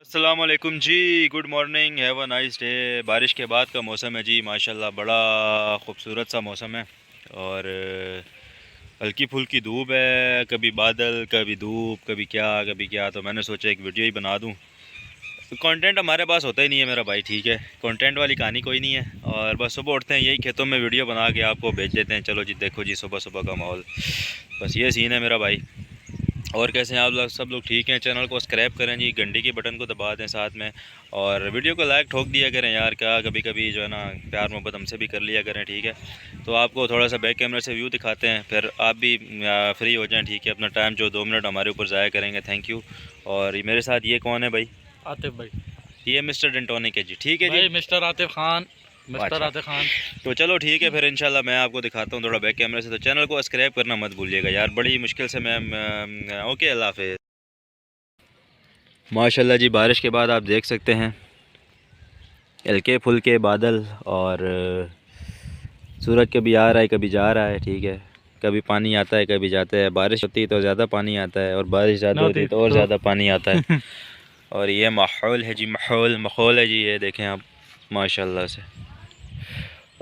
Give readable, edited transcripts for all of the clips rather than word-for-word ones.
अस्सलाम वालेकुम जी। Good morning, have a nice day. बारिश के बाद का मौसम है जी, माशाल्लाह बड़ा ख़ूबसूरत सा मौसम है। और हल्की फुल्की धूप है, कभी बादल कभी धूप कभी क्या। तो मैंने सोचा एक वीडियो ही बना दूं। कंटेंट हमारे पास होता ही नहीं है मेरा भाई, ठीक है, कंटेंट वाली कहानी कोई नहीं है। और बस सुबह उठते हैं, यही खेतों में वीडियो बना के आपको भेज देते हैं। चलो जी देखो जी सुबह सुबह का माहौल, बस ये सीन है मेरा भाई। और कैसे हैं आप लोग? सब लोग ठीक हैं? चैनल को सब्सक्राइब करें जी, घंटी की बटन को दबा दें साथ में, और वीडियो को लाइक ठोक दिया करें यार। क्या कभी कभी जो है ना प्यार मोहब्बत हमसे भी कर लिया करें, ठीक है। तो आपको थोड़ा सा बैक कैमरे से व्यू दिखाते हैं, फिर आप भी फ्री हो जाएं, ठीक है। अपना टाइम जो 2 मिनट हमारे ऊपर ज़ाया करेंगे, थैंक यू। और मेरे साथ ये कौन है भाई? आतिफ भाई। ये मिस्टर डेंटोनिक है जी, ठीक है जी। भाई मिस्टर आतिफ खान, मिस्टर अच्छा, आतिफ खान। तो चलो ठीक है, फिर इंशाल्लाह मैं आपको दिखाता हूँ थोड़ा बैक कैमरे से। तो चैनल को सब्सक्राइब करना मत भूलिएगा यार, बड़ी मुश्किल से मैं ओके, अल्लाह हाफिज़। माशाल्लाह जी, बारिश के बाद आप देख सकते हैं हल्के फुल्के बादल, और सूरज कभी आ रहा है कभी जा रहा है, ठीक है। कभी पानी आता है कभी जाता है, बारिश होती है तो ज़्यादा पानी आता है, और बारिश ज़्यादा होती है तो और ज़्यादा पानी आता है। और ये माहौल है जी, माहौल है जी, ये देखें आप माशाल्लाह से।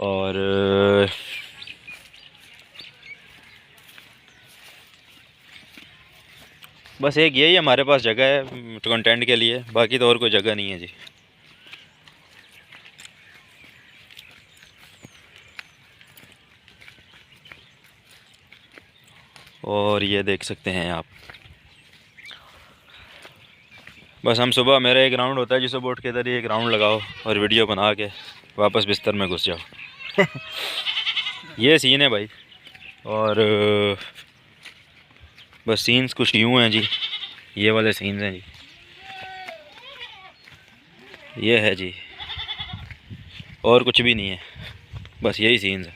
और बस एक यही हमारे पास जगह है कंटेंट के लिए, बाकी तो और कोई जगह नहीं है जी। और ये देख सकते हैं आप, बस हम सुबह, मेरा एक राउंड होता है जी, सुबह उठ के इधर ही एक राउंड लगाओ और वीडियो बना के वापस बिस्तर में घुस जाओ। ये सीन है भाई। और बस सीन्स कुछ यूँ हैं जी, ये वाले सीन्स हैं जी, ये है जी, और कुछ भी नहीं है, बस यही सीन्स है।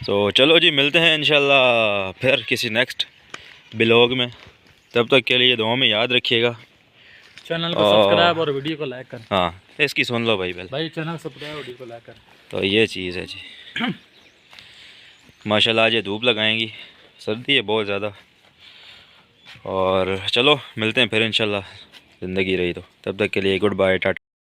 तो चलो जी, मिलते हैं इंशाल्लाह फिर किसी नेक्स्ट ब्लॉग में। तब तक के लिए दुआ में याद रखिएगा। चैनल को सब्सक्राइब और वीडियो को लाइक कर। हाँ, इसकी सुन लो भाई पहले। भाई चैनल सब्सक्राइब वीडियो को लाइक कर। तो ये चीज़ है जी। माशाल्लाह आज ये धूप लगाएंगी, सर्दी है बहुत ज़्यादा। और चलो मिलते हैं फिर इंशाल्लाह, ज़िंदगी रही तो। तब तक के लिए गुड बाय, टाटा।